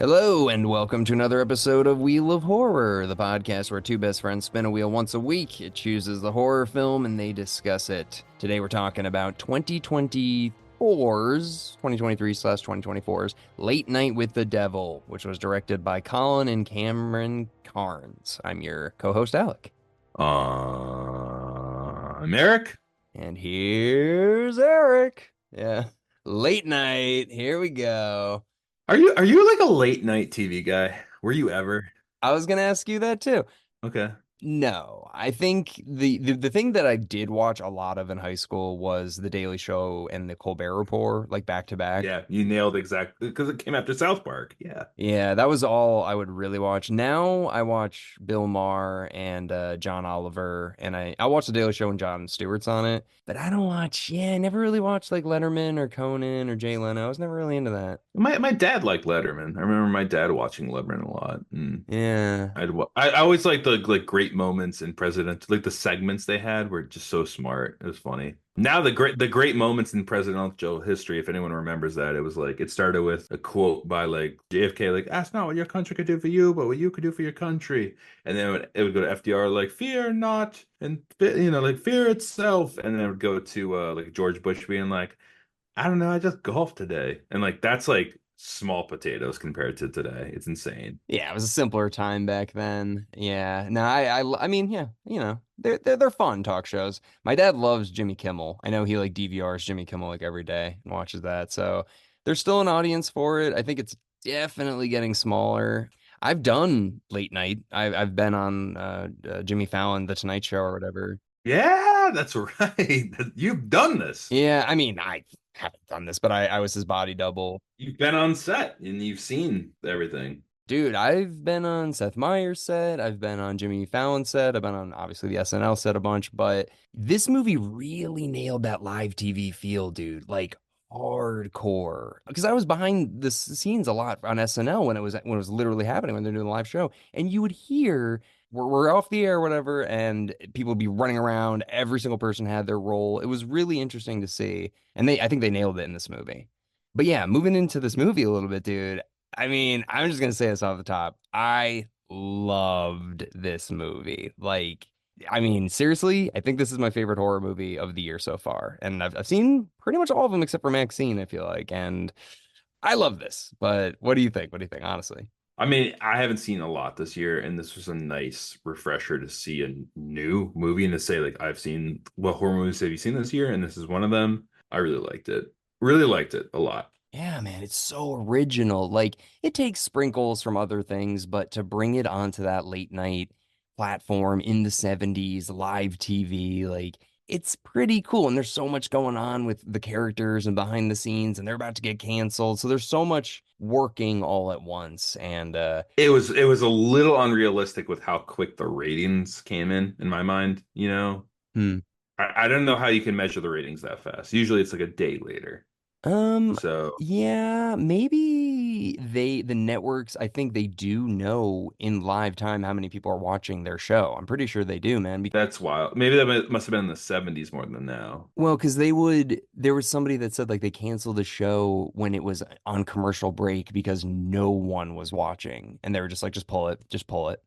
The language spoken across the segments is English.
Hello, and welcome to another episode of Wheel of Horror, the podcast where two best friends spin a wheel once a week. It chooses the horror film and they discuss it. Today we're talking about 2023's Late Night with the Devil, which was directed by Colin and Cameron Carnes. I'm your co-host, Alec. I'm Eric. And here's Eric. Yeah. Late night. Here we go. Are you like a late night TV guy? Were you ever? I was gonna ask you that too. Okay. No, I think the thing that I did watch a lot of in high school was The Daily Show and The Colbert Report, like back to back. Yeah, you nailed exactly because it came after South Park. Yeah. Yeah, that was all I would really watch. Now I watch Bill Maher and John Oliver, and I watch The Daily Show and Jon Stewart's on it. But I don't watch. Yeah, I never really watched like Letterman or Conan or Jay Leno. I was never really into that. My dad liked Letterman. I remember my dad watching Letterman a lot. And Yeah. I always liked the like great moments in President, like the segments they had were just so smart. It was funny. Now the great moments in presidential history, if anyone remembers that, it was like it started with a quote by like JFK, like ask not what your country could do for you, but what you could do for your country. And then it would go to FDR like fear not and like fear itself. And then it would go to like George Bush being like, I don't know, I just golfed today. And like that's like small potatoes compared to today. It's insane. Yeah, it was a simpler time back then. Yeah. No, I mean, yeah, they're fun talk shows. My dad loves Jimmy Kimmel. I know he like DVRs Jimmy Kimmel like every day and watches that. So there's still an audience for it. I think it's definitely getting smaller. I've done late night. I've been on Jimmy Fallon, The Tonight Show or whatever. Yeah, that's right. You've done this. Yeah, I mean, I haven't done this, but I was his body double. You've been on set and you've seen everything. Dude, I've been on Seth Meyers' set. I've been on Jimmy Fallon's set. I've been on obviously the SNL set a bunch, but this movie really nailed that live TV feel, dude. Like hardcore. Because I was behind the scenes a lot on SNL when it was literally happening when they're doing the live show, and you would hear we're off the air or whatever, and people would be running around. Every single person had their role. It was really interesting to see, and I think they nailed it in this movie. But yeah, moving into this movie a little bit, dude. I mean, I'm just gonna say this off the top. I loved this movie. Like, I mean, seriously, I think this is my favorite horror movie of the year so far. And I've seen pretty much all of them except for Maxine, I feel like. And I love this. But what do you think? What do you think, honestly? I mean, I haven't seen a lot this year, and this was a nice refresher to see a new movie and to say, like, I've seen what horror movies have you seen this year? And this is one of them. I really liked it. Really liked it a lot. Yeah, man, it's so original. Like, it takes sprinkles from other things, but to bring it onto that late night platform in the 70s, live TV, like, it's pretty cool. And there's so much going on with the characters and behind the scenes, and they're about to get canceled. So there's so much working all at once. And It was a little unrealistic with how quick the ratings came in my mind, you know. hmm. I don't know how you can measure the ratings that fast. Usually it's like a day later. Um, So yeah, maybe the networks, I think they do know in live time how many people are watching their show. I'm pretty sure they do, man. that's wild. Maybe that must have been in the 70s more than now. Well, because there was somebody that said like they canceled the show when it was on commercial break because no one was watching. And they were just like, just pull it, just pull it.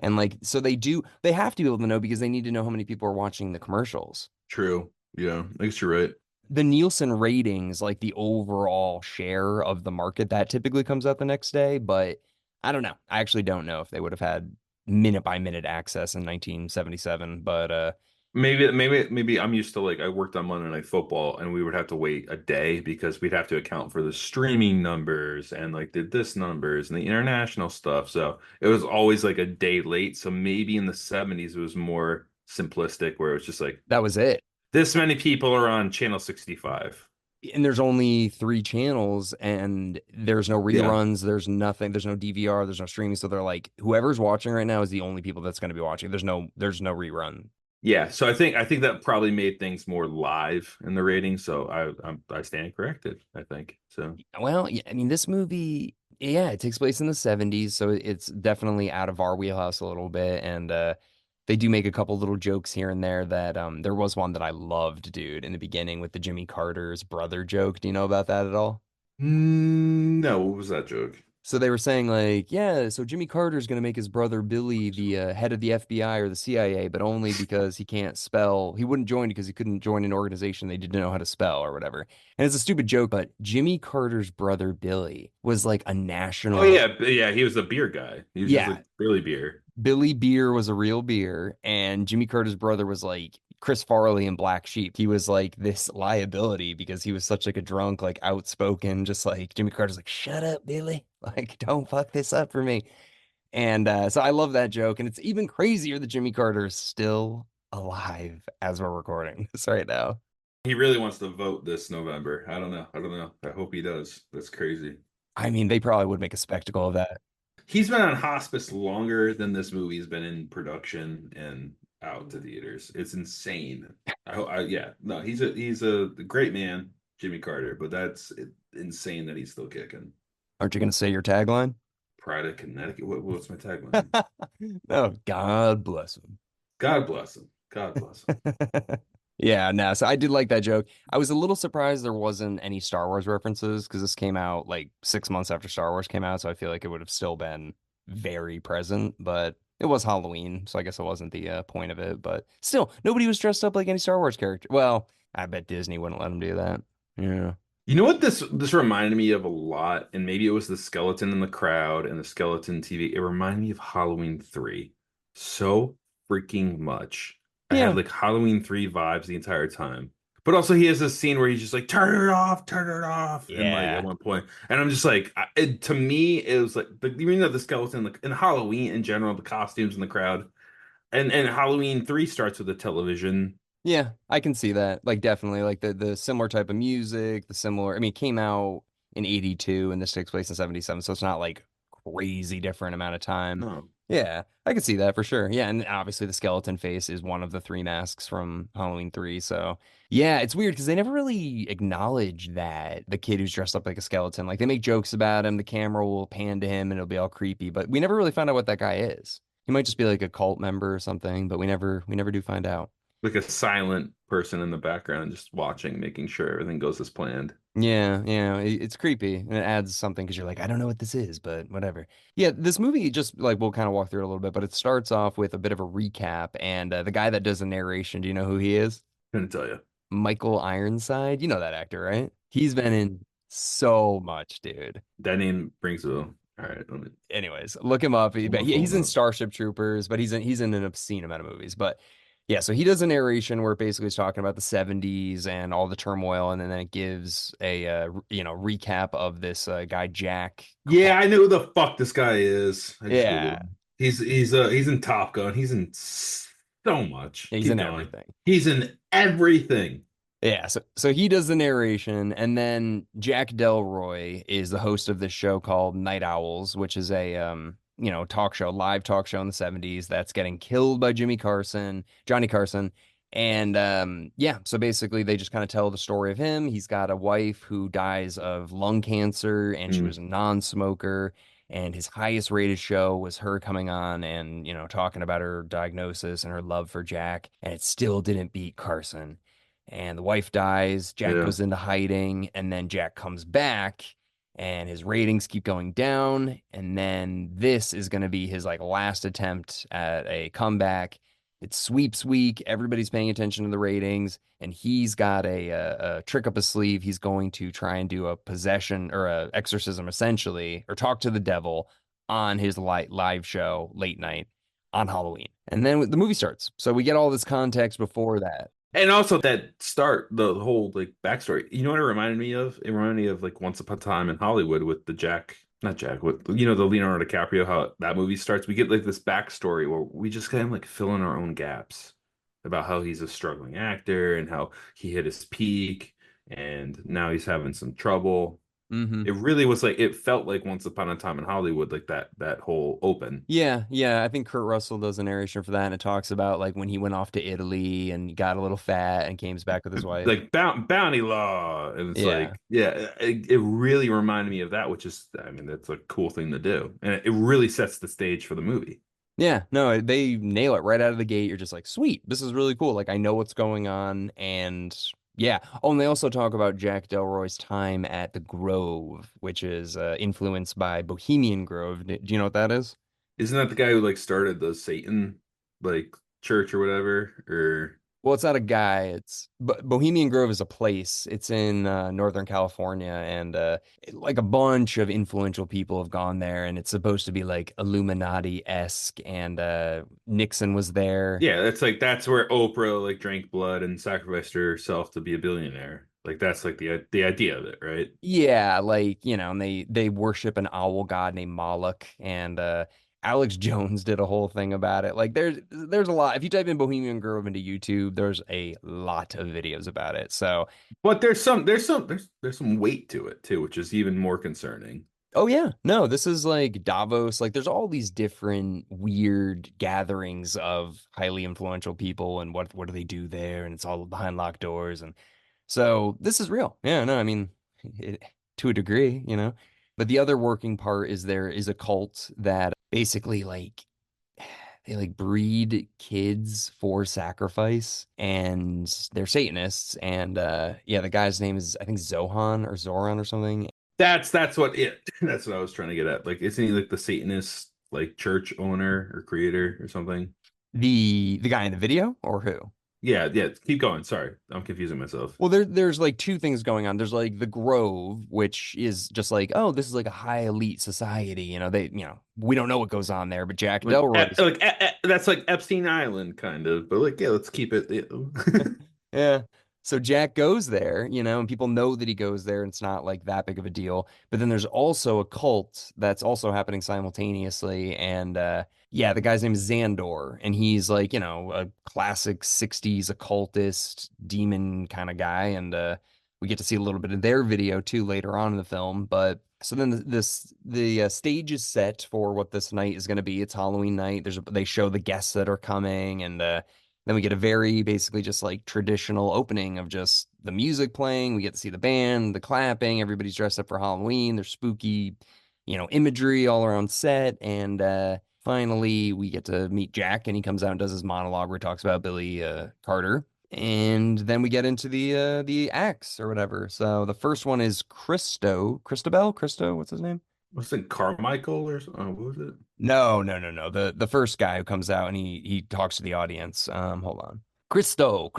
And like, so they have to be able to know because they need to know how many people are watching the commercials. True. Yeah, I guess you're right. The Nielsen ratings, like the overall share of the market, that typically comes out the next day. But I don't know. I actually don't know if they would have had minute by minute access in 1977. But Maybe I'm used to like I worked on Monday Night Football and we would have to wait a day because we'd have to account for the streaming numbers and like the this numbers and the international stuff. So it was always like a day late. So maybe in the 70s it was more simplistic where it was just like that was it. this many people are on channel 65. And there's only three channels and there's no Yeah. reruns, there's nothing, there's no DVR, there's no streaming. So they're like, whoever's watching right now is the only people that's going to be watching. There's no rerun. Yeah, so I think that probably made things more live in the rating. So I stand corrected, I think. So Well, yeah, I mean, this movie, yeah, it takes place in the 70s, so it's definitely out of our wheelhouse a little bit. And they do make a couple little jokes here and there that there was one that I loved, dude, in the beginning with the Jimmy Carter's brother joke. Do you know about that at all? No, what was that joke? So they were saying like, yeah, so Jimmy Carter's going to make his brother Billy the head of the FBI or the CIA, but only because he can't spell. He wouldn't join because he couldn't join an organization they didn't know how to spell or whatever. And it's a stupid joke, but Jimmy Carter's brother Billy was like a Oh national. yeah, yeah, he was a beer guy. He was just Yeah, like Billy Beer. Billy Beer was a real beer, and Jimmy Carter's brother was like Chris Farley in Black Sheep. He was like this liability because he was such like a drunk, like outspoken, just like Jimmy Carter's like, shut up, Billy. Like, don't fuck this up for me. And so I love that joke. And it's even crazier that Jimmy Carter is still alive as we're recording this right now. He really wants to vote this November. I don't know. I don't know. I hope he does. That's crazy. I mean, they probably would make a spectacle of that. He's been on hospice longer than this movie's been in production and out to theaters. It's insane. Yeah, no, he's a great man, Jimmy Carter, but that's insane that he's still kicking. Aren't you going to say your tagline? Pride of Connecticut. What's my tagline? Oh, God bless him. God bless him. God bless him. Yeah, no, so I did like that joke. I was a little surprised there wasn't any Star Wars references because this came out like 6 months after Star Wars came out, so I feel like it would have still been very present, but it was Halloween, so I guess it wasn't the point of it. But still, nobody was dressed up like any Star Wars character. Well, I bet Disney wouldn't let them do that. Yeah. You know what this reminded me of a lot, and maybe it was the skeleton in the crowd and the skeleton TV. It reminded me of Halloween 3 so freaking much. I had Yeah. like Halloween 3 vibes the entire time. But also he has this scene where he's just like, turn it off. And like at Yeah. one point, and I'm just like, to me, it was like the skeleton, like in Halloween in general, the costumes in the crowd. And Halloween 3 starts with a television. Yeah, I can see that. Like definitely like the similar type of music, the similar I mean, it came out in 82 and this takes place in 77, so it's not like crazy different amount of time. No. Yeah, I can see that for sure. Yeah, and obviously the skeleton face is one of the three masks from Halloween 3. So, yeah, it's weird because they never really acknowledge that the kid who's dressed up like a skeleton. Like they make jokes about him, the camera will pan to him and it'll be all creepy, but we never really find out what that guy is. He might just be like a cult member or something, but we never do find out. Like a silent person in the background just watching, making sure everything goes as planned. Yeah, yeah, it's creepy and it adds something because you're like, I don't know what this is, but whatever. Yeah, this movie just like we'll kind of walk through it a little bit, but it starts off with a bit of a recap, and the guy that does the narration, do you know who he is? Couldn't tell you. Michael Ironside. You know that actor, right? He's been in so much, dude. That name rings a bell. All right, Anyways, look him up. pull my He's phone in up. Starship Troopers, but he's in an obscene amount of movies. But yeah, so he does a narration where it basically is talking about the 70s and all the turmoil, and then it gives a recap of this guy Jack. Yeah, I know who the fuck this guy is. I just googled Yeah, him. He's in Top Gun. He's in so much. he's Keep in going. everything. He's in everything. Yeah, so he does the narration, and then Jack Delroy is the host of this show called Night Owls, which is a talk show, live talk show in the 70s that's getting killed by Johnny Carson. And yeah, so basically they just kind of tell the story of him. He's got a wife who dies of lung cancer, and she Mm, was a non-smoker. And his highest rated show was her coming on and, talking about her diagnosis and her love for Jack. And it still didn't beat Carson, and the wife dies. Jack yeah. goes into hiding, and then Jack comes back, and his ratings keep going down. And then this is going to be his like last attempt at a comeback. It's sweeps week. Everybody's paying attention to the ratings, and he's got a trick up his sleeve. He's going to try and do a possession or a exorcism, essentially, or talk to the devil on his live show late night on Halloween. And then the movie starts. So we get all this context before that. And also that start, the whole like backstory. You know what it reminded me of? It reminded me of like Once Upon a Time in Hollywood with the not Jack, with the Leonardo DiCaprio, how that movie starts. We get like this backstory where we just kind of like fill in our own gaps about how he's a struggling actor and how he hit his peak and now he's having some trouble. Hmm. It really was like it felt like Once Upon a Time in Hollywood, like that whole open. Yeah, yeah. I think Kurt Russell does a narration for that, and it talks about like when he went off to Italy and got a little fat and came back with his wife. Like bounty law, and it's Yeah, like yeah, it really reminded me of that, which is, I mean, that's a cool thing to do, and it really sets the stage for the movie. yeah. No, they nail it right out of the gate. You're just like, sweet, this is really cool. Like I know what's going on, and Yeah. Oh, and they also talk about Jack Delroy's time at the Grove, which is influenced by Bohemian Grove. Do you know what that is? Isn't that the guy who like started the Satan like church or whatever? Or Well, it's not a guy. It's Bohemian Grove is a place. It's in Northern California, and like a bunch of influential people have gone there, and it's supposed to be like Illuminati-esque. And Nixon was there. yeah, that's like that's where Oprah like drank blood and sacrificed herself to be a billionaire. Like that's like the idea of it, right? Yeah, like, and they worship an owl god named Moloch, and Alex Jones did a whole thing about it. Like there's a lot. If you type in Bohemian Grove into YouTube, there's a lot of videos about it. So, But there's some weight to it too, which is even more concerning. oh yeah, no, this is like Davos. Like there's all these different weird gatherings of highly influential people, and what do they do there, and it's all behind locked doors. And so this is real. Yeah, no, I mean, it, to a degree. But the other working part is there is a cult that basically like they like breed kids for sacrifice, and they're Satanists. And yeah, the guy's name is, I think, Zohan or Zoran or something. That's what it that's what I was trying to get at. Like, isn't he like the Satanist like church owner or creator or something? The guy in the video, or who? Yeah, yeah. Keep going. Sorry, I'm confusing myself. Well, there's like two things going on. There's like the Grove, which is just like, oh, this is like a high elite society. We don't know what goes on there, but Jack Delroy's. That's like Epstein Island kind of, but like yeah, let's keep it. Yeah. So Jack goes there, and people know that he goes there, and it's not like that big of a deal. But then there's also a cult that's also happening simultaneously. And yeah, the guy's name is Xandor, and he's like, a classic 60s occultist demon kind of guy. And we get to see a little bit of their video too later on in the film. But so then the stage is set for what this night is going to be. It's Halloween night. They show the guests that are coming, and then we get a very basically just like traditional opening of just the music playing. We get to see the band, the clapping, everybody's dressed up for Halloween. There's spooky, imagery all around set. And finally we get to meet Jack, and he comes out and does his monologue where he talks about Billy Carter. And then we get into the acts or whatever. So the first one is Christo, what's his name? What's it, Carmichael or what was it? No, no, no, no. The first guy who comes out and he talks to the audience. Hold on. Christo.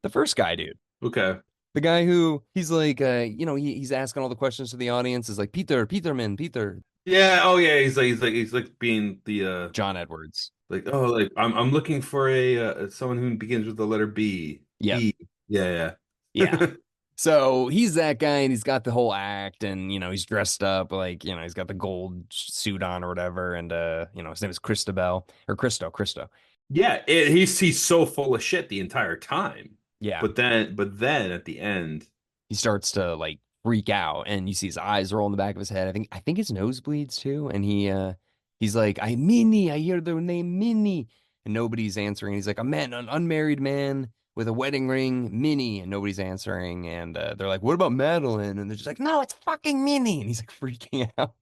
The first guy, dude. Okay. The guy who he's like he's asking all the questions to the audience is like Peter. Yeah. Oh yeah. He's like being the John Edwards. like oh like I'm looking for a someone who begins with the letter B. Yep. B. Yeah. Yeah. So he's that guy, and he's got the whole act, and he's dressed up like, he's got the gold suit on or whatever, and his name is Christabel or Christo. Yeah, he's so full of shit the entire time. Yeah. But then at the end, He starts to like freak out, and you see his eyes roll in the back of his head. I think his nose bleeds too, and he's like, I hear the name Minnie, and nobody's answering. He's like, an unmarried man with a wedding ring, Minnie, and nobody's answering. And they're like, what about Madeline? And they're just like, no, it's fucking Minnie. And he's like freaking out.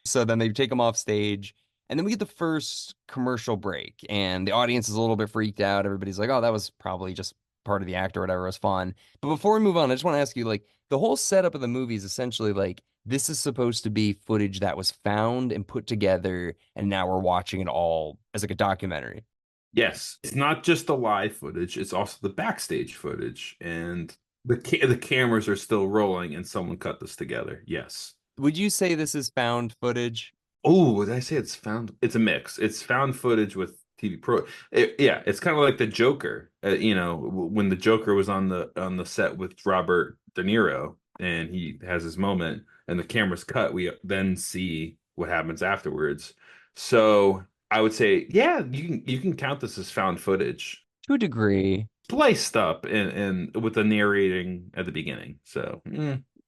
So then they take him off stage. And then we get the first commercial break, and the audience is a little bit freaked out. Everybody's like, oh, that was probably just part of the act or whatever. It was fun. But before we move on, I just want to ask you, like, the whole setup of the movie is essentially like this is supposed to be footage that was found and put together, and now we're watching it all as like a documentary. yes, it's not just the live footage; it's also the backstage footage, and the cameras are still rolling, and someone cut this together. Yes. Would you say this is found footage? Oh, did I say it's found? It's a mix. It's found footage with TV Pro. Yeah, it's kind of like the Joker. When the Joker was on the set with Robert De Niro, and he has his moment, and the camera's cut. We then see what happens afterwards. So I would say, yeah, you can count this as found footage, To a degree. spliced up and with the narrating at the beginning. So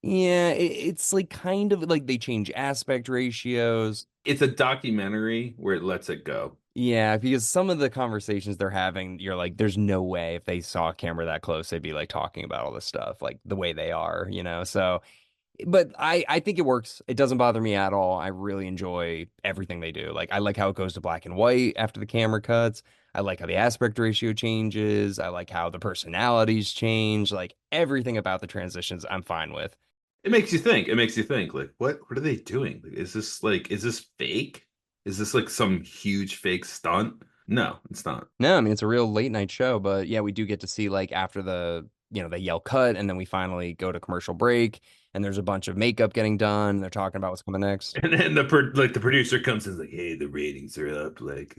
Yeah, it's like kind of like they change aspect ratios. it's a documentary where it lets it go. Yeah, because some of the conversations they're having, you're like, there's no way if they saw a camera that close, they'd be like talking about all this stuff like the way they are. So But I think it works. It doesn't bother me at all. I really enjoy everything they do. Like I like how it goes to black and white after the camera cuts. I like how the aspect ratio changes. I like how the personalities change. Like everything about the transitions, I'm fine with. It makes you think. It makes you think, like, what are they doing? Like, is this fake? Is this like some huge fake stunt? No, it's not. No, I mean it's a real late night show, but yeah, we do get to see like after they yell cut and then we finally go to commercial break and there's a bunch of makeup getting done. They're talking about what's coming next. And then the producer comes in like, hey, the ratings are up. Like,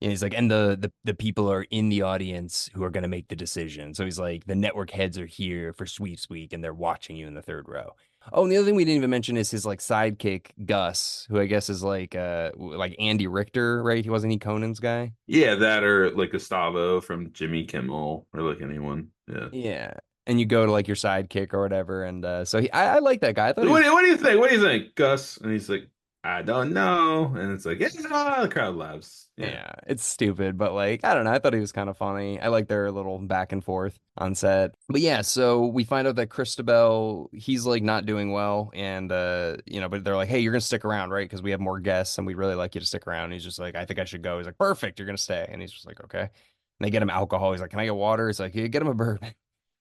Yeah, he's like, and the people are in the audience who are going to make the decision. So he's like, the network heads are here for sweeps week, and they're watching you in the third row. Oh, and the other thing we didn't even mention is his like sidekick Gus, who I guess is like Andy Richter, right? He wasn't he Conan's guy? yeah, that or like Gustavo from Jimmy Kimmel or like anyone. Yeah. Yeah, and you go to like your sidekick or whatever, and I like that guy. I thought Like, he was what do you think? What do you think, Gus? And he's like, I don't know. And it's like, yeah, the crowd laughs. Yeah. Yeah, it's stupid, but like, I don't know. I thought he was kind of funny. I like their little back and forth on set. But yeah, so we find out that Christabel, he's like not doing well. And, but they're like, hey, you're going to stick around, right? Because we have more guests and we'd really like you to stick around. And he's just like, I think I should go. He's like, perfect. You're going to stay. And he's just like, okay. And they get him alcohol. He's like, can I get water? It's like, yeah, get him a bourbon.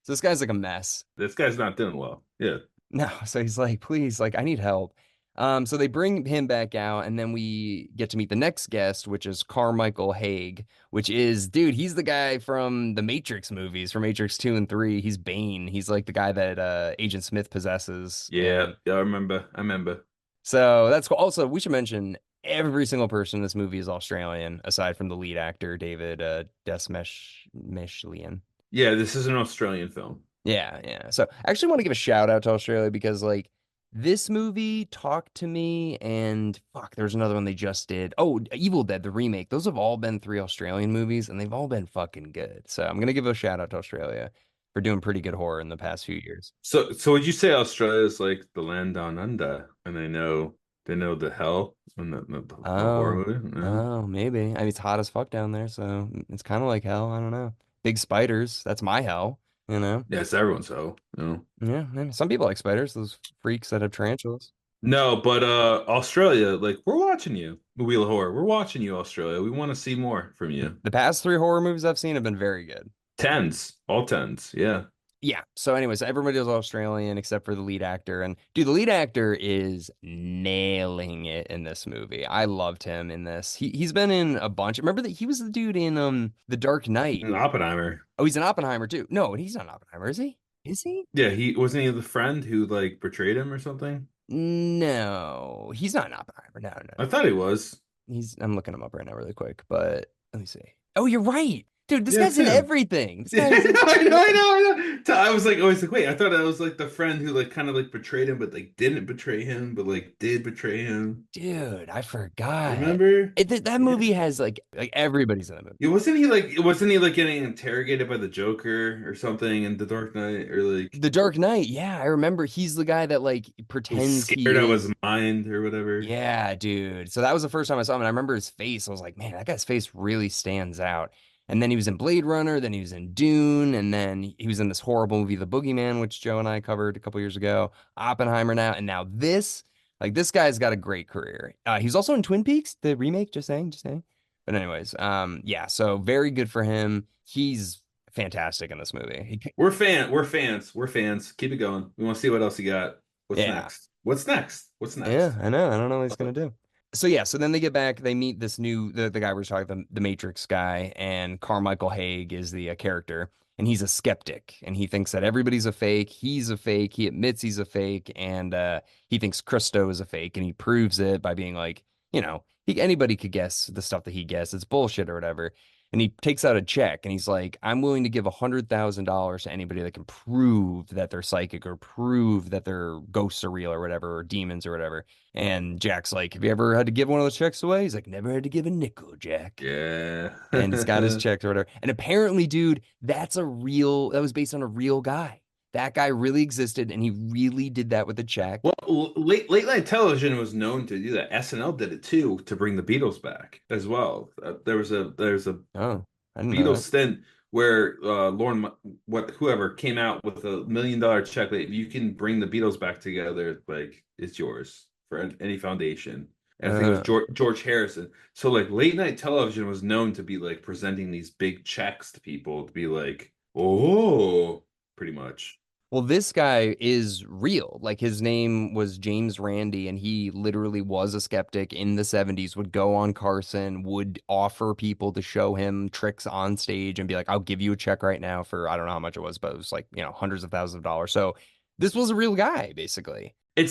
So this guy's like a mess. This guy's not doing well. Yeah. No, so he's like, please, like, I need help. So they bring him back out, and then we get to meet the next guest, which is Carmichael Haig, which is, dude, he's the guy from the Matrix movies, from Matrix 2 and 3. He's Bane. He's like the guy that Agent Smith possesses. Yeah. Yeah, I remember. I remember. So that's cool. Also, we should mention every single person in this movie is Australian, aside from the lead actor, David Desmeshlian. Yeah, this is an Australian film. Yeah, yeah. So I actually want to give a shout out to Australia because like this movie, Talk to Me, and fuck, there's another one they just did. Oh, Evil Dead, the remake. Those have all been three Australian movies and they've all been fucking good. So I'm gonna give a shout out to Australia for doing pretty good horror in the past few years. So would you say Australia is like the land down under, and they know the hell and the horror Oh, movie? Yeah. maybe. I mean, it's hot as fuck down there, so it's kind of like hell. I don't know. Big spiders, that's my hell, you know? Yeah, it's everyone's hell. Yeah, I mean, some people like spiders, those freaks that have tarantulas. No, but Australia, like we're watching you, Wheel of Horror. We're watching you, Australia. We want to see more from you. The past three horror movies I've seen have been very good. Tens, all tens. Yeah. Yeah. So, anyways, everybody is Australian except for the lead actor. And dude, the lead actor is nailing it in this movie. I loved him in this. He's been in a bunch. Remember that he was the dude in The Dark Knight. And Oppenheimer. Oh, he's in Oppenheimer too. No, he's not in Oppenheimer, is he? Is he? Yeah, he wasn't he the friend who like betrayed him or something? No, he's not in Oppenheimer. No, no, I no. thought he was. I'm looking him up right now really quick, but let me see. Oh, you're right. Dude, this Yeah, it's guy's in him. everything. This Yeah, guy is in I know. So I was like, always like, wait, I thought I was like the friend who like kind of like betrayed him, but like didn't betray him, but like did betray him. Dude, I forgot. Remember? That Yeah. movie has like everybody's in that movie. Yeah, wasn't he like getting interrogated by the Joker or something in The Dark Knight or like The Dark Knight, yeah, I remember he's the guy that like was pretends scared he out of his is. mind or whatever? Yeah, dude. So that was the first time I saw him, and I remember his face. I was like, man, that guy's face really stands out. And then he was in Blade Runner, then he was in Dune, and then he was in this horrible movie, The Boogeyman, which Joe and I covered a couple years ago. Oppenheimer now, and now this. Like this guy's got a great career. He's also in Twin Peaks, the remake. Just saying, just saying. But anyways, yeah. So very good for him. He's fantastic in this movie. We're fans. We're fans. Keep it going. We want to see what else you got. What's Yeah. next? What's next? What's Yeah, next? I know. I don't know what he's gonna do. So yeah, so then they get back, they meet this new the guy we're talking, the Matrix guy, and Carmichael Haig is the character, and he's a skeptic, and he thinks that everybody's a fake. He's a fake. He admits he's a fake, and he thinks Christo is a fake, and he proves it by being like, anybody could guess the stuff that he guessed. It's bullshit or whatever. And he takes out a check and he's like, I'm willing to give $100,000 to anybody that can prove that they're psychic or prove that their ghosts are real or whatever, or demons or whatever. And Jack's like, have you ever had to give one of those checks away? He's like, never had to give a nickel, Jack. Yeah. And he's got his checks or whatever. And apparently, dude, that was based on a real guy. That guy really existed and he really did that with a check. Well, late night television was known to do that. SNL did it too to bring the Beatles back as well. There's a Oh, I didn't know Beatles that. stint where what whoever came out with $1 million check, like, if you can bring the Beatles back together, like it's yours for any foundation. And I think it was Uh, George Harrison. So like late night television was known to be like presenting these big checks to people to be like, oh, pretty much. well, this guy is real. Like his name was James Randi, and he literally was a skeptic in the 70s, would go on Carson, would offer people to show him tricks on stage and be like, I'll give you a check right now for I don't know how much it was, but it was like, hundreds of thousands of dollars. So this was a real guy, basically. The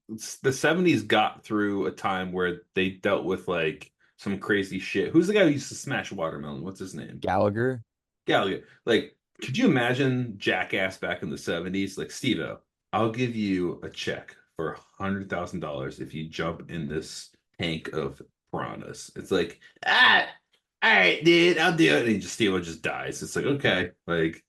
70s got through a time where they dealt with like some crazy shit. Who's the guy who used to smash watermelon? What's his name? Gallagher. Gallagher. Like, could you imagine Jackass back in the 70s? Like, Steve-O, I'll give you a check for $100,000 if you jump in this tank of piranhas. It's like, all right, dude, I'll do it. And Steve-O just dies. It's like, okay. Like,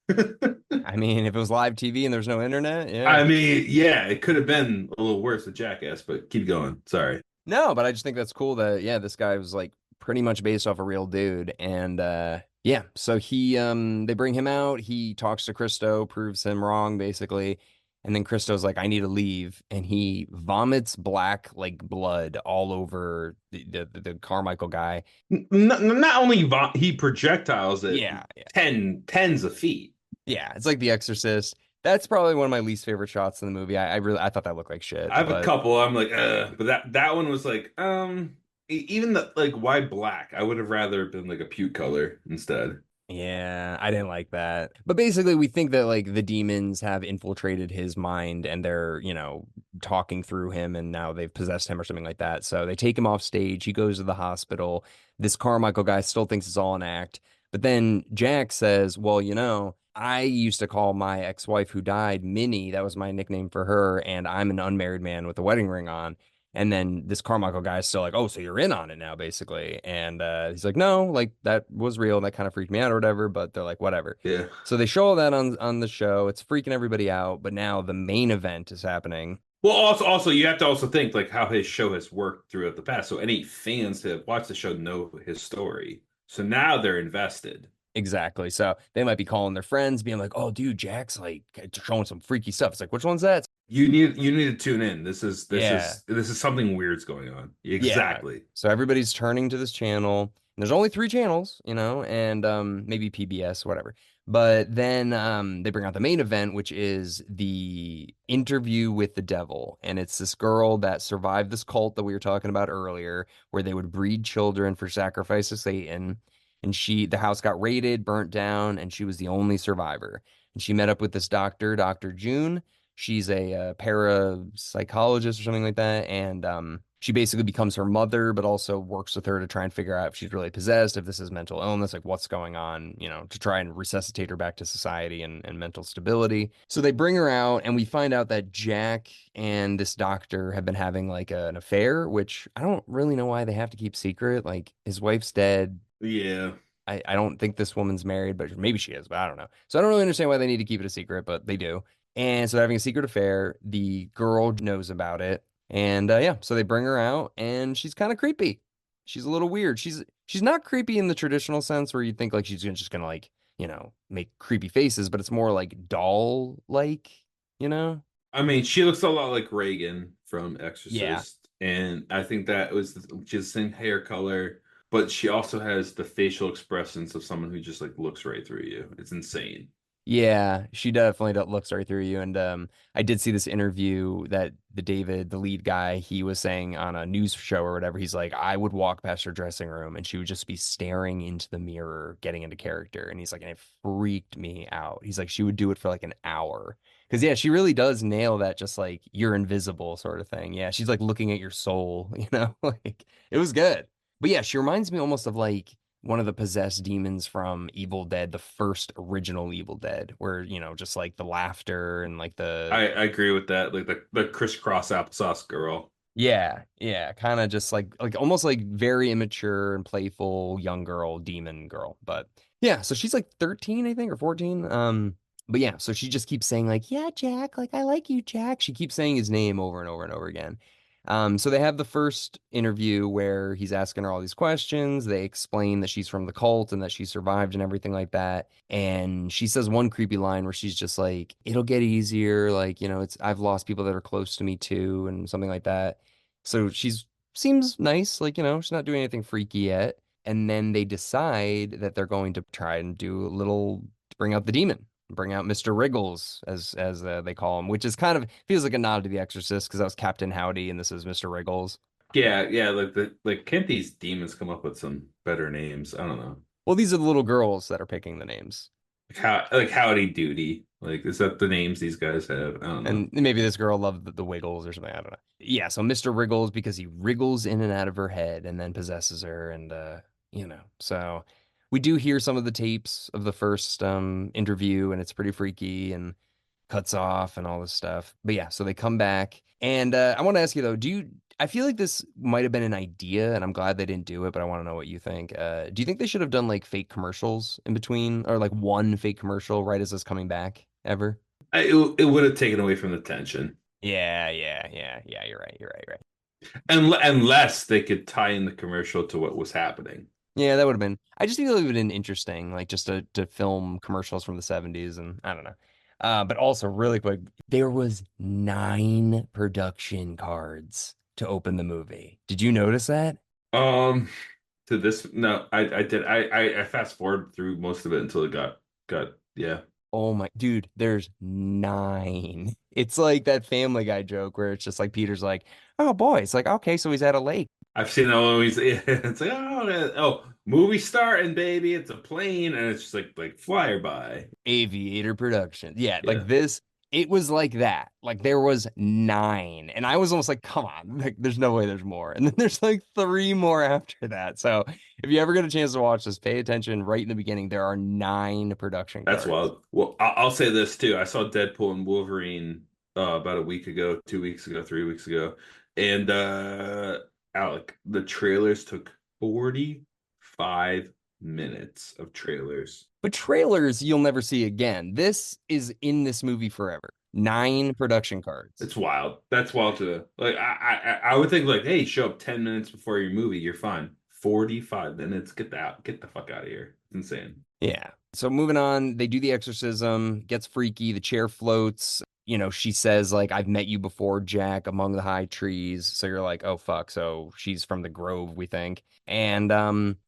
I mean, if it was live TV and there's no internet, yeah. I mean, yeah, it could have been a little worse with Jackass, but keep going. Sorry. No, but I just think that's cool that yeah, this guy was like pretty much based off a real dude. And yeah, so they bring him out, he talks to Christo, proves him wrong basically. And then Christo's like, I need to leave. And he vomits black like blood all over the Carmichael guy. Not only he projectiles it Yeah, yeah. tens of feet. Yeah. It's like The Exorcist. That's probably one of my least favorite shots in the movie. I thought that looked like shit, I have a but couple. I'm like, but that one was like, even the like, why black? I would have rather been like a puke color instead. yeah, I didn't like that. But basically, we think that like the demons have infiltrated his mind and they're, talking through him and now they've possessed him or something like that. So they take him off stage. He goes to the hospital. This Carmichael guy still thinks it's all an act. But then Jack says, well, I used to call my ex-wife who died Minnie. That was my nickname for her. And I'm an unmarried man with a wedding ring on. And then this Carmichael guy is still like, oh, so you're in on it now, basically. And he's like, no, like that was real. And that kind of freaked me out or whatever. But they're like, whatever. Yeah. So they show all that on the show. It's freaking everybody out. But now the main event is happening. Well, also you have to also think like how his show has worked throughout the past. So any fans that have watched the show know his story. So now they're invested. Exactly. So they might be calling their friends, being like, oh, dude, Jack's like showing some freaky stuff. It's like, which one's that? You need to tune in. This is this Yeah. is this is something weird's going on. Yeah. Exactly. So everybody's turning to this channel. And there's only three channels, and maybe PBS, whatever. But then they bring out the main event, which is the interview with the devil. And it's this girl that survived this cult that we were talking about earlier, where they would breed children for sacrifice to Satan. And the house got raided, burnt down, and she was the only survivor. And she met up with this doctor, Dr. June. She's a parapsychologist or something like that, and she basically becomes her mother, but also works with her to try and figure out if she's really possessed, if this is mental illness, like what's going on, to try and resuscitate her back to society and mental stability. So they bring her out, and we find out that Jack and this doctor have been having like an affair, which I don't really know why they have to keep secret. Like his wife's dead. Yeah. I don't think this woman's married, but maybe she is, but I don't know. So I don't really understand why they need to keep it a secret, but they do. And so they're having a secret affair. The girl knows about it. And yeah, so they bring her out and she's kind of creepy. She's a little weird. She's not creepy in the traditional sense where you think like she's just gonna like, make creepy faces, but it's more like doll like, you know? I mean, she looks a lot like Reagan from Yeah. Exorcist, and I think that was she has the same hair color, but she also has the facial expressions of someone who just like looks right through you. It's insane. Yeah, she definitely looks right through you. And I did see this interview that the lead guy, he was saying on a news show or whatever. He's like, I would walk past her dressing room and she would just be staring into the mirror, getting into character. And he's like, and it freaked me out. He's like, she would do it for like an hour. Because yeah, she really does nail that, just like you're invisible sort of thing. Yeah, she's like looking at your soul, like it was good. But yeah, she reminds me almost of like one of the possessed demons from Evil Dead, the first original Evil Dead, where, just like the laughter and like I agree with that. Like the crisscross applesauce girl. yeah, yeah, kind of just like almost like very immature and playful young girl, demon girl. But yeah, so she's like 13, I think, or 14. But yeah, so she just keeps saying like, yeah, Jack, like I like you, Jack. She keeps saying his name over and over and over again. So they have the first interview where he's asking her all these questions. They explain that she's from the cult and that she survived and everything like that. And she says one creepy line where she's just like, "It'll get easier. Like, it's I've lost people that are close to me too," and something like that. So she's seems nice, like, she's not doing anything freaky yet. And then they decide that they're going to try and do a little to bring out the demon, bring out Mr. Wriggles, as they call him, which is kind of feels like a nod to The Exorcist because that was Captain Howdy and this is Mr. Wriggles. Yeah, yeah, like can't these demons come up with some better names? I don't know. Well, these are the little girls that are picking the names. Like Howdy Doody. Like, is that the names these guys have? I don't know. And maybe this girl loved the Wiggles or something. I don't know. Yeah, so Mr. Wriggles because he wriggles in and out of her head and then possesses her and So we do hear some of the tapes of the first interview and it's pretty freaky and cuts off and all this stuff. But yeah, so they come back. And I want to ask you though, I feel like this might have been an idea and I'm glad they didn't do it, but I want to know what you think. Do you think they should have done like fake commercials in between or like one fake commercial right as this coming back ever? It would have taken away from the tension. Yeah. You're right. Unless they could tie in the commercial to what was happening. Yeah, that would have been. I just think it would have been interesting, like just to film commercials from the 70s, and I don't know. But also, really quick, there was 9 production cards to open the movie. Did you notice that? Um, to this, no, I did. I fast forward through most of it until it got yeah. Oh my, dude, there's 9. It's like that Family Guy joke where it's just like Peter's like, "Oh boy," it's like, "Okay, so he's at a lake." I've seen it always. It's like, oh, movie starting, baby. It's a plane, and it's just like flyer by. Aviator Productions. Yeah, like Yeah, this, it was like that. Like there was 9. And I was almost like, come on, like there's no way there's more. And then there's like 3 more after that. So if you ever get a chance to watch this, pay attention right in the beginning. There are 9 production that's cards. wild. Well, I'll say this too. I saw Deadpool and Wolverine about a week ago, 2 weeks ago, 3 weeks ago, and Alec, the trailers took 45 minutes of trailers. But trailers you'll never see again. This is in this movie forever. 9 production cards. It's wild. That's wild to like. I would think like, hey, show up 10 minutes before your movie, you're fine. 45 minutes. Get the fuck out of here. It's insane. Yeah. So moving on, they do the exorcism, gets freaky, the chair floats. She says, like, "I've met you before, Jack, among the high trees." So you're like, oh fuck. So she's from the Grove, we think. And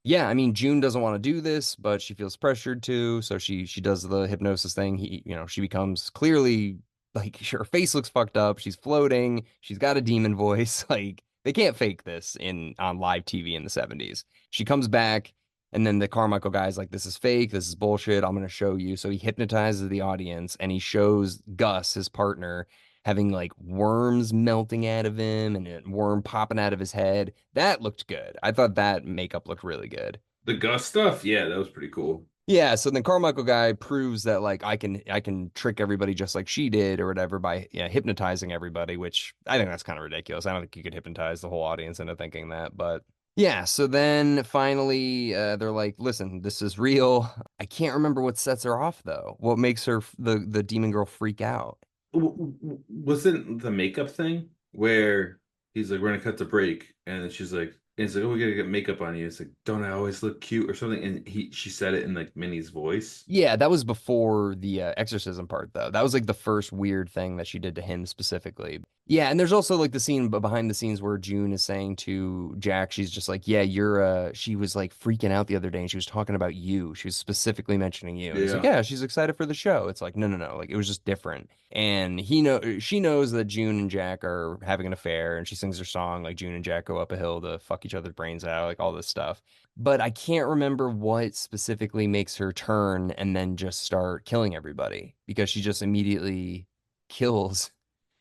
yeah, I mean, June doesn't want to do this, but she feels pressured to. So she does the hypnosis thing. She becomes clearly like her face looks fucked up. She's floating. She's got a demon voice. Like they can't fake this in on live TV in the 70s. She comes back. And then the Carmichael guy's like, "This is fake. This is bullshit. I'm going to show you." So he hypnotizes the audience and he shows Gus, his partner, having like worms melting out of him and a worm popping out of his head. That looked good. I thought that makeup looked really good. The Gus stuff, yeah, that was pretty cool. Yeah, so then Carmichael guy proves that like I can trick everybody just like she did or whatever by hypnotizing everybody, which I think that's kind of ridiculous. I don't think you could hypnotize the whole audience into thinking that, but yeah, so then finally they're like, "Listen, this is real." I can't remember what sets her off though. What makes her the demon girl freak out? Wasn't the makeup thing where he's like, we're gonna cut the break, and then she's like, and it's like, oh, we gotta get makeup on you. It's like, don't I always look cute or something? And she said it in like Minnie's voice. Yeah, that was before the exorcism part, though. That was like the first weird thing that she did to him specifically. Yeah, and there's also like the scene behind the scenes where June is saying to Jack, she's just like, "Yeah, she was like freaking out the other day and she was talking about you. She was specifically mentioning you." And he's like, Yeah. "Yeah, she's excited for the show." It's like, no. Like it was just different. And she knows that June and Jack are having an affair and she sings her song like June and Jack go up a hill to fuck each other's brains out, like all this stuff, but I can't remember what specifically makes her turn and then just start killing everybody because she just immediately kills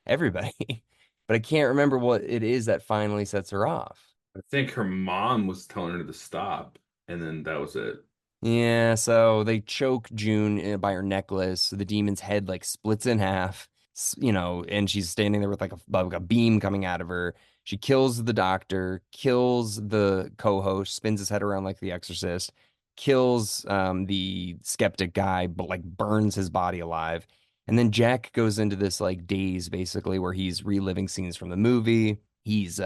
everybody. But I can't remember what it is that finally sets her off. I think her mom was telling her to stop, and then that was it. Yeah, so they choke June by her necklace. The demon's head like splits in half, and she's standing there with like a beam coming out of her. She kills the doctor, kills the co-host, spins his head around like the Exorcist, kills the skeptic guy, but like burns his body alive. And then Jack goes into this like daze basically where he's reliving scenes from the movie. He's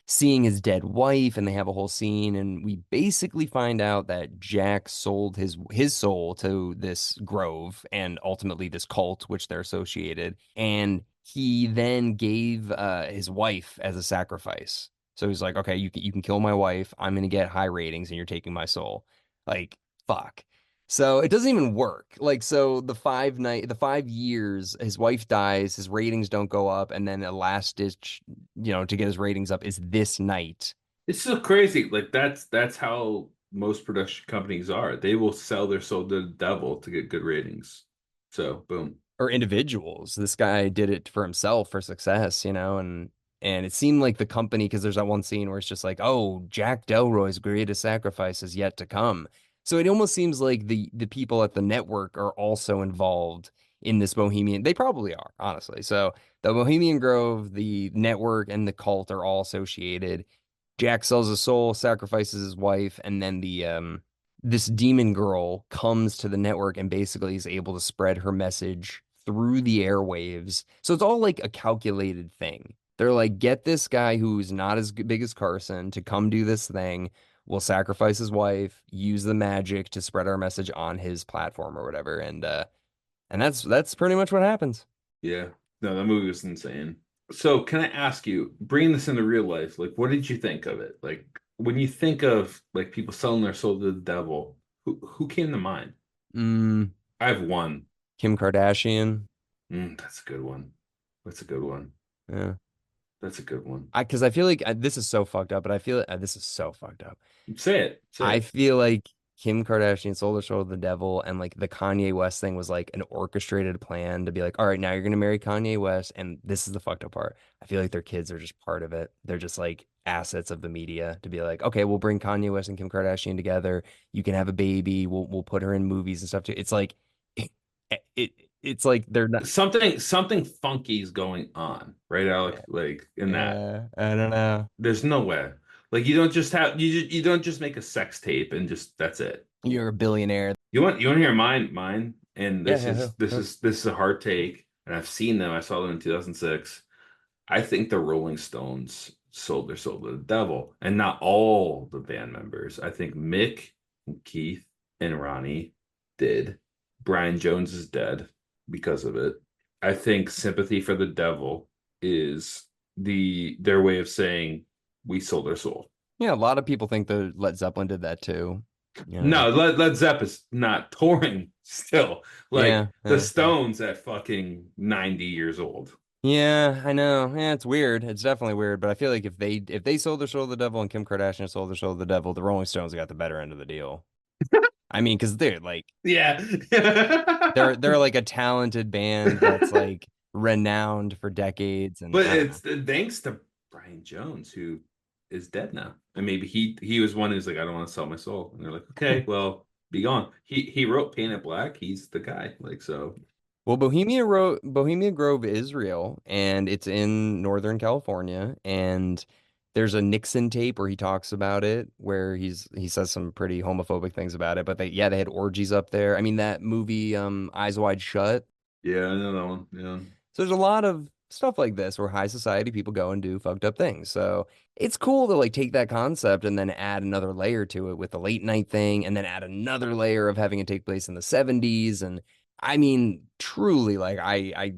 seeing his dead wife, and they have a whole scene, and we basically find out that Jack sold his soul to this grove and ultimately this cult which they're associated, and he then gave his wife as a sacrifice. So he's like, okay, you can kill my wife, I'm gonna get high ratings and you're taking my soul. Like, fuck. So it doesn't even work. Like, so the 5 years, his wife dies, his ratings don't go up, and then a last ditch, to get his ratings up is this night. It's so crazy. Like that's how most production companies are. They will sell their soul to the devil to get good ratings. So boom. Or individuals. This guy did it for himself for success, and it seemed like the company, because there's that one scene where it's just like, oh, Jack Delroy's greatest sacrifice is yet to come. So it almost seems like the people at the network are also involved in this Bohemian. They probably are, honestly. So the Bohemian Grove, the network, and the cult are all associated. Jack sells his soul, sacrifices his wife, and then the this demon girl comes to the network and basically is able to spread her message through the airwaves. So it's all like a calculated thing. They're like, get this guy who's not as big as Carson to come do this thing. We'll sacrifice his wife, use the magic to spread our message on his platform or whatever. And that's pretty much what happens. Yeah. No, that movie was insane. So can I ask you, bringing this into real life, like what did you think of it? Like when you think of like people selling their soul to the devil, who came to mind? Mm, I have one. Kim Kardashian. That's a good one. That's a good one. Yeah. That's a good one. Because I feel like this is so fucked up, but I feel this is so fucked up. Say it. Say I it. feel like Kim Kardashian sold her soul to the devil, and like the Kanye West thing was like an orchestrated plan to be like, all right, now you're gonna marry Kanye West, and this is the fucked up part. I feel like their kids are just part of it. They're just like assets of the media to be like, okay, we'll bring Kanye West and Kim Kardashian together. You can have a baby. We'll put her in movies and stuff too. It's like it's like they're not. Something funky is going on, right, Alec? Yeah, Like in that. yeah, I don't know. There's no way. Like you don't just have you don't just make a sex tape and just that's it. You're a billionaire. You want to hear mine? And Yeah, this yeah, yeah. is this Yeah. is this is a hard take, and I've seen them. I saw them in 2006. I think the Rolling Stones sold their soul to the devil, and not all the band members. I think Mick, and Keith, and Ronnie did. Brian Jones is dead because of it. I think Sympathy for the Devil is their way of saying we sold our soul. Yeah, a lot of people think that Led Zeppelin did that too. You know. No, Led Zepp is not touring still. Like Yeah, the yeah, yeah. Stones at fucking 90 years old. Yeah, I know. Yeah, it's weird. It's definitely weird, but I feel like if they sold their soul to the devil and Kim Kardashian sold their soul to the devil, the Rolling Stones got the better end of the deal. I mean, because they're like Yeah. they're like a talented band that's like renowned for decades, and But I don't know. it's thanks to Brian Jones, who is dead now. And maybe he was one who's like, I don't want to sell my soul. And they're like, okay, well, be gone. He wrote Paint It Black. He's the guy. Like so. Well, Bohemia Grove is real, and it's in Northern California, and there's a Nixon tape where he talks about it, where he says some pretty homophobic things about it. But they had orgies up there. I mean, that movie, Eyes Wide Shut. Yeah, I know that one. Yeah. So there's a lot of stuff like this where high society people go and do fucked up things. So it's cool to like take that concept and then add another layer to it with the late night thing, and then add another layer of having it take place in the 70s. And I mean, truly, like I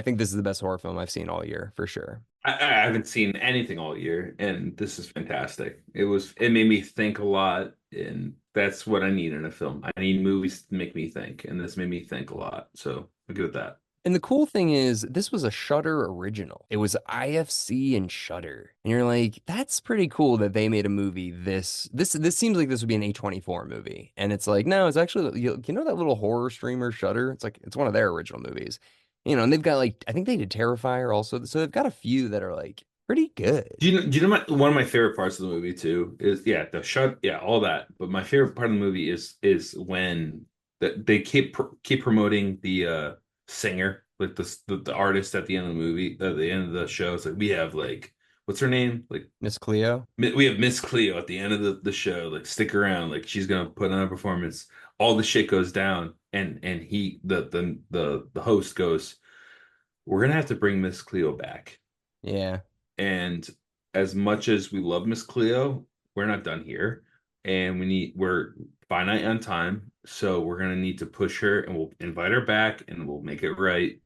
think this is the best horror film I've seen all year for sure. I haven't seen anything all year, and this is fantastic. It made me think a lot, and that's what I need in a film. I need movies to make me think, and this made me think a lot. So I'll give it that. And the cool thing is, this was a Shudder original. It was IFC and Shudder. And you're like, that's pretty cool that they made a movie this seems like this would be an A24 movie. And it's like, no, it's actually you know that little horror streamer Shudder? It's like it's one of their original movies. And they've got like I think they did Terrifier also. So they've got a few that are like pretty good. Do you know one of my favorite parts of the movie too is all that. But my favorite part of the movie is when they keep promoting the singer, like the artist at the end of the movie, at the end of the show. It's like we have like what's her name? Like Miss Cleo. we have Miss Cleo at the end of the show. Like stick around, like she's gonna put on a performance. All the shit goes down, and he the host goes, "We're gonna have to bring Miss Cleo back." Yeah. And as much as we love Miss Cleo, we're not done here, and we're finite on time, so we're gonna need to push her, and we'll invite her back, and we'll make it right.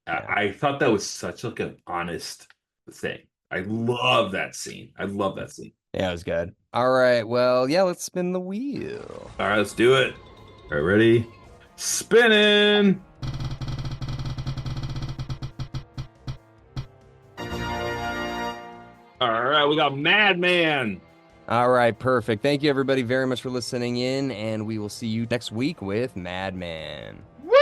Yeah. I thought that was such like an honest thing. I love that scene. I love that scene. Yeah, it was good. All right. Well, yeah, let's spin the wheel. All right, let's do it. All right, ready? Spinning. All right, we got Madman. All right, perfect. Thank you, everybody, very much for listening in, and we will see you next week with Madman. Woo!